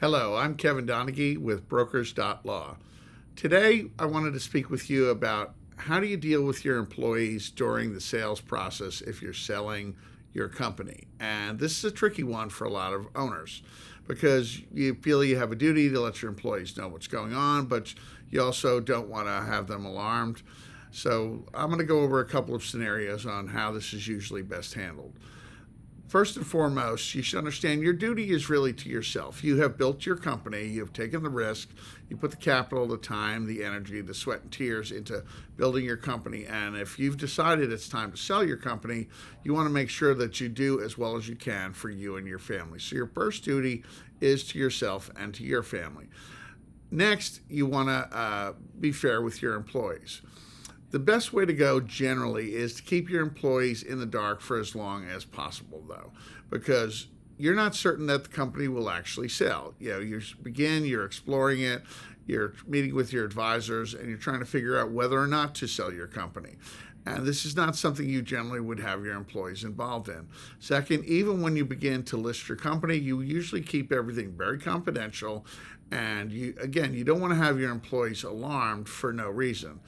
Hello, I'm Kevin Donaghy with Brokers.law. Today, I wanted to speak with you about how do you deal with your employees during the sales process if you're selling your company. And this is a tricky one for a lot of owners because you feel you have a duty to let your employees know what's going on, but you also don't want to have them alarmed. So I'm going to go over a couple of scenarios on how this is usually best handled. First and foremost, you should understand your duty is really to yourself. You have built your company, you have taken the risk, you put the capital, the time, the energy, the sweat and tears into building your company. And if you've decided it's time to sell your company, you want to make sure that you do as well as you can for you and your family. So your first duty is to yourself and to your family. Next, you want to be fair with your employees. The best way to go generally is to keep your employees in the dark for as long as possible, though, because you're not certain that the company will actually sell. You're exploring it, you're meeting with your advisors, and you're trying to figure out whether or not to sell your company. And this is not something you generally would have your employees involved in. Second, even when you begin to list your company, you usually keep everything very confidential. And you don't want to have your employees alarmed for no reason.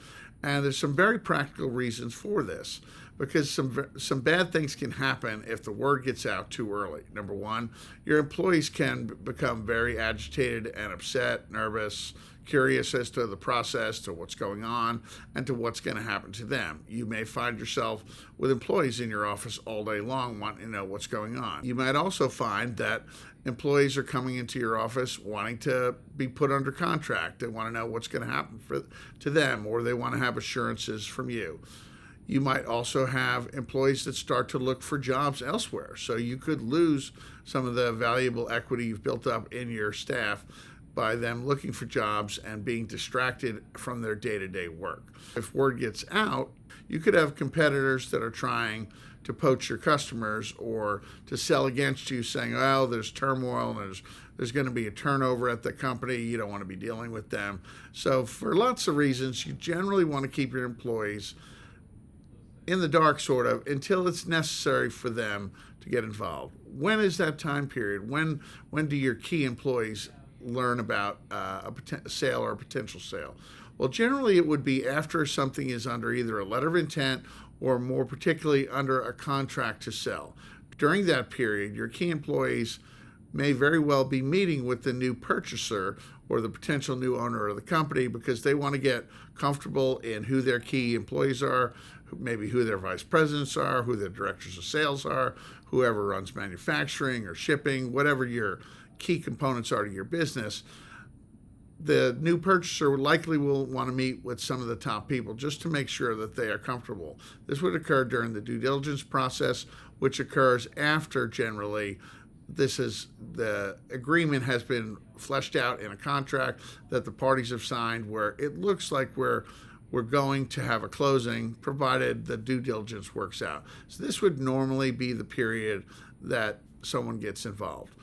And there's some very practical reasons for this, because some bad things can happen if the word gets out too early. Number one, your employees can become very agitated and upset, nervous, curious as to the process, to what's going on, and to what's going to happen to them. You may find yourself with employees in your office all day long wanting to know what's going on. You might also find that employees are coming into your office wanting to be put under contract. They want to know what's going to happen to them, or they want to have assurances from you. You might also have employees that start to look for jobs elsewhere. So you could lose some of the valuable equity you've built up in your staff by them looking for jobs and being distracted from their day-to-day work. If word gets out, you could have competitors that are trying to poach your customers or to sell against you, saying, oh, there's turmoil and there's going to be a turnover at the company. You don't want to be dealing with them. So for lots of reasons, you generally want to keep your employees in the dark, sort of, until it's necessary for them to get involved. When is that time period? When do your key employees learn about a sale or a potential sale? Well, generally it would be after something is under either a letter of intent or more particularly under a contract to sell. During that period, your key employees may very well be meeting with the new purchaser or the potential new owner of the company because they want to get comfortable in who their key employees are, maybe who their vice presidents are, who their directors of sales are, whoever runs manufacturing or shipping, whatever your key components are to your business. The new purchaser likely will want to meet with some of the top people just to make sure that they are comfortable. This would occur during the due diligence process, which occurs after generally the agreement has been fleshed out in a contract that the parties have signed, where it looks like we're going to have a closing, provided the due diligence works out. So this would normally be the period that someone gets involved.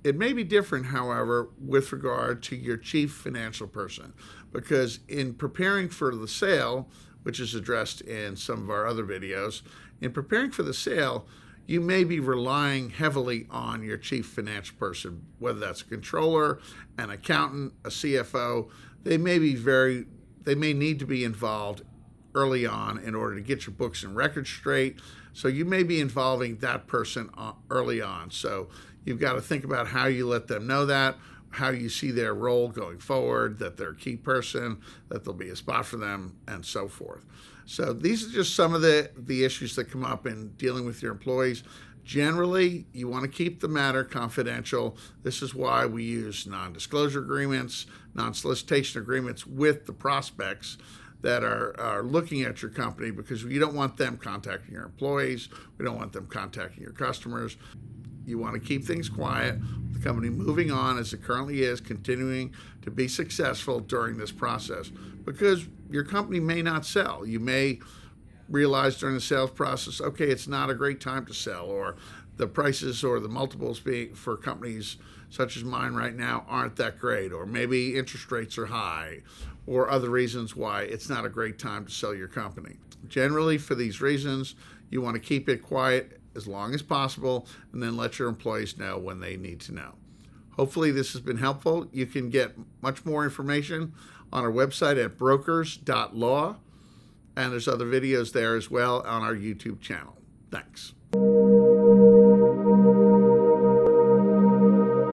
It may be different, however, with regard to your chief financial person, because in preparing for the sale, which is addressed in some of our other videos, in preparing for the sale, you may be relying heavily on your chief financial person, whether that's a controller, an accountant, a CFO. They may need to be involved early on in order to get your books and records straight. So you may be involving that person early on. So you've got to think about how you let them know that, how you see their role going forward, that they're a key person, that there'll be a spot for them, and so forth. So these are just some of the issues that come up in dealing with your employees. Generally, you want to keep the matter confidential. This is why we use non-disclosure agreements, non-solicitation agreements with the prospects that are looking at your company, because you don't want them contacting your employees. We don't want them contacting your customers. You want to keep things quiet, the company moving on as it currently is, continuing to be successful during this process, because your company may not sell. You may realize during the sales process, okay, it's not a great time to sell, or the prices or the multiples for companies such as mine right now aren't that great, or maybe interest rates are high, or other reasons why it's not a great time to sell your company. Generally, for these reasons, you want to keep it quiet as long as possible and then let your employees know when they need to know. Hopefully this has been helpful. You can get much more information on our website at brokers.law, and there's other videos there as well on our YouTube channel. Thanks.